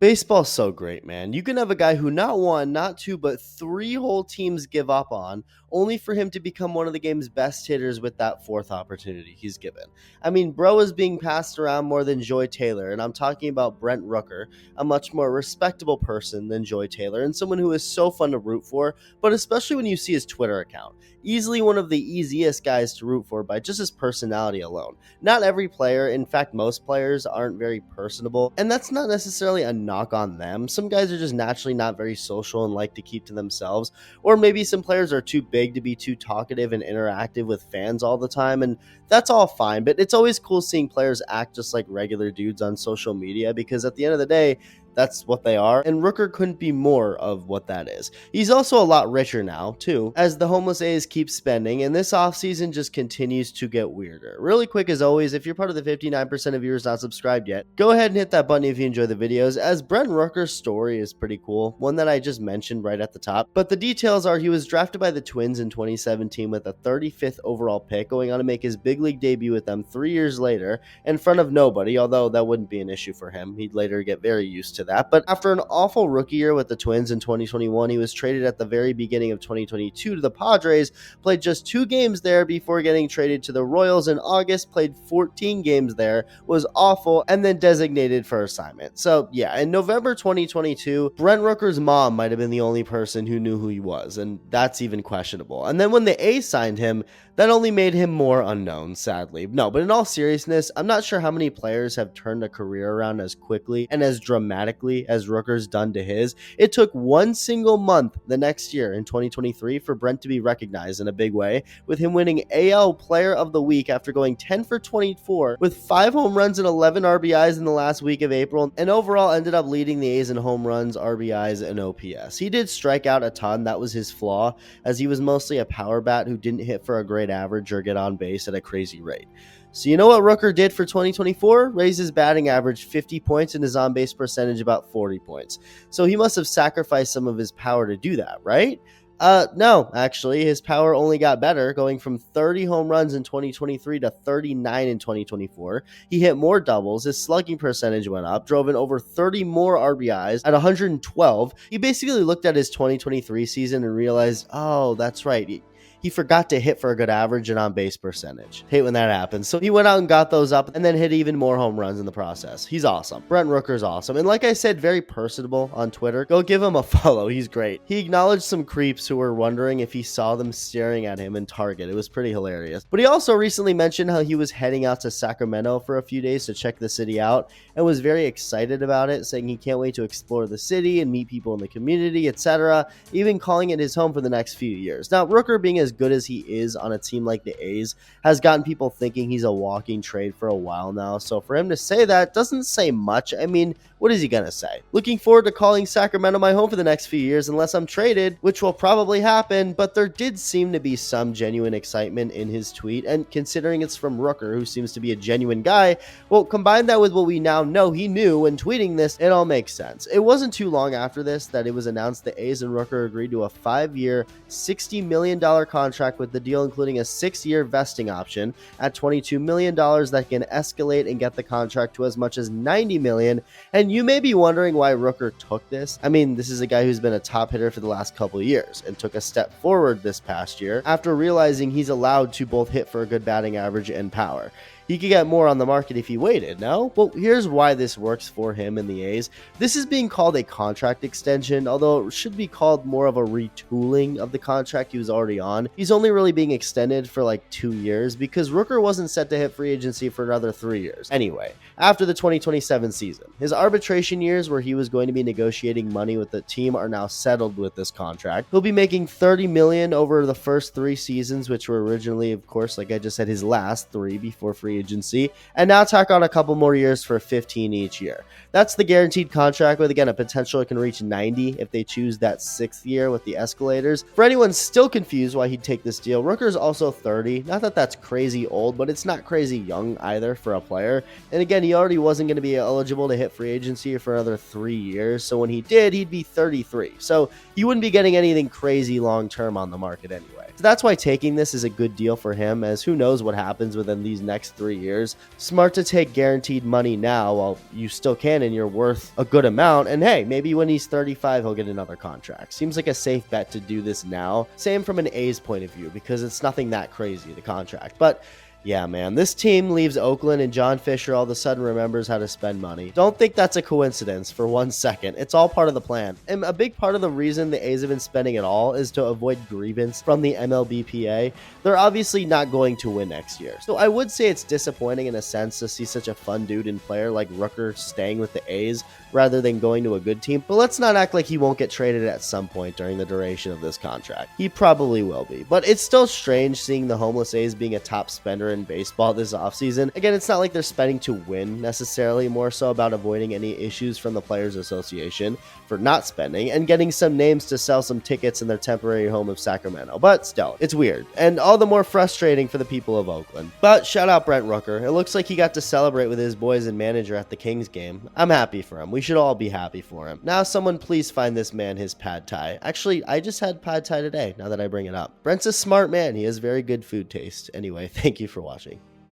Baseball's so great, man. You can have a guy who not one, not two, but three whole teams give up on, only for him to become one of the game's best hitters with that fourth opportunity he's given. I mean, bro is being passed around more than Joy Taylor, and I'm talking about Brent Rooker, a much more respectable person than Joy Taylor, and someone who is so fun to root for, but especially when you see his Twitter account. Easily one of the easiest guys to root for by just his personality alone. Not every player, in fact, most players aren't very personable, and that's not necessarily a knock on them. Some guys are just naturally not very social and like to keep to themselves, or maybe some players are too big to be too talkative and interactive with fans all the time, and that's all fine. But it's always cool seeing players act just like regular dudes on social media, because at the end of the day, that's what they are, and Rooker couldn't be more of what that is. He's also a lot richer now, too, as the homeless A's keep spending, and this offseason just continues to get weirder. Really quick, as always, if you're part of the 59% of viewers not subscribed yet, go ahead and hit that button if you enjoy the videos, as Brent Rooker's story is pretty cool, one that I just mentioned right at the top, but the details are he was drafted by the Twins in 2017 with a 35th overall pick, going on to make his big league debut with them 3 years later, in front of nobody, although that wouldn't be an issue for him. He'd later get very used to that. But after an awful rookie year with the Twins in 2021, he was traded at the very beginning of 2022 to the Padres, played just 2 games there before getting traded to the Royals in August, played 14 games there, was awful, and then designated for assignment. So yeah, in November 2022, Brent Rooker's mom might have been the only person who knew who he was, and that's even questionable. And then when the A's signed him, that only made him more unknown, sadly. No, but in all seriousness, I'm not sure how many players have turned a career around as quickly and as dramatically as Rooker's done to his. It took one single month the next year in 2023 for Brent to be recognized in a big way, with him winning AL Player of the Week after going 10 for 24 with 5 home runs and 11 RBIs in the last week of April, and overall ended up leading the A's in home runs, RBIs, and OPS. He did strike out a ton, that was his flaw, as he was mostly a power bat who didn't hit for a great average or get on base at a crazy rate. So you know what Rooker did for 2024? Raised his batting average 50 points and his on-base percentage about 40 points. So he must have sacrificed some of his power to do that, right? No, actually, his power only got better, going from 30 home runs in 2023 to 39 in 2024. He hit more doubles, his slugging percentage went up, drove in over 30 more RBIs at 112. He basically looked at his 2023 season and realized, oh, that's right, he forgot to hit for a good average and on-base percentage. Hate when that happens. So he went out and got those up and then hit even more home runs in the process. He's awesome. Brent Rooker's awesome. And like I said, very personable on Twitter. Go give him a follow. He's great. He acknowledged some creeps who were wondering if he saw them staring at him in Target. It was pretty hilarious. But he also recently mentioned how he was heading out to Sacramento for a few days to check the city out and was very excited about it, saying he can't wait to explore the city and meet people in the community, etc., even calling it his home for the next few years. Now, Rooker, being as good as he is on a team like the A's, has gotten people thinking he's a walking trade for a while now. So for him to say that doesn't say much. I mean, what is he gonna say? Looking forward to calling Sacramento my home for the next few years unless I'm traded, which will probably happen, but there did seem to be some genuine excitement in his tweet, and considering it's from Rooker, who seems to be a genuine guy, well, combine that with what we now know he knew when tweeting this, it all makes sense. It wasn't too long after this that it was announced the A's and Rooker agreed to a 5-year, $60 million contract, with the deal including a 6-year vesting option at $22 million that can escalate and get the contract to as much as $90 million. And you may be wondering why Rooker took this. I mean, this is a guy who's been a top hitter for the last couple of years and took a step forward this past year after realizing he's allowed to both hit for a good batting average and power. He could get more on the market if he waited, no? Well, here's why this works for him and the A's. This is being called a contract extension, although it should be called more of a retooling of the contract he was already on. He's only really being extended for like 2 years because Rooker wasn't set to hit free agency for another 3 years. Anyway, after the 2027 season, his arbitration years where he was going to be negotiating money with the team are now settled with this contract. He'll be making $30 million over the first 3 seasons, which were originally, of course, like I just said, his last 3 before free agency, and now tack on a couple more years for 15 each year. That's the guaranteed contract with, again, a potential it can reach 90 if they choose that 6th year with the escalators. For anyone still confused why he'd take this deal, Rooker's also 30. Not that that's crazy old, but it's not crazy young either for a player. And again, he already wasn't going to be eligible to hit free agency for another 3 years, so when he did, he'd be 33. So he wouldn't be getting anything crazy long-term on the market anyway. So that's why taking this is a good deal for him, as who knows what happens within these next 3 3 years. Smart to take guaranteed money now while you still can and you're worth a good amount. And hey, maybe when he's 35, he'll get another contract. Seems like a safe bet to do this now. Same from an A's point of view, because it's nothing that crazy, the contract. But yeah, man, this team leaves Oakland and John Fisher all of a sudden remembers how to spend money. Don't think that's a coincidence for 1 second. It's all part of the plan. And a big part of the reason the A's have been spending it all is to avoid grievance from the MLBPA. They're obviously not going to win next year. So I would say it's disappointing in a sense to see such a fun dude and player like Rooker staying with the A's rather than going to a good team. But let's not act like he won't get traded at some point during the duration of this contract. He probably will be. But it's still strange seeing the homeless A's being a top spender in baseball this offseason. Again, it's not like they're spending to win necessarily, more so about avoiding any issues from the Players Association for not spending and getting some names to sell some tickets in their temporary home of Sacramento. But still, it's weird and all the more frustrating for the people of Oakland. But shout out Brent Rooker. It looks like he got to celebrate with his boys and manager at the Kings game. I'm happy for him. We should all be happy for him. Now someone please find this man his pad thai. Actually, I just had pad thai today, now that I bring it up. Brent's a smart man. He has very good food taste. Anyway, thank you for watching.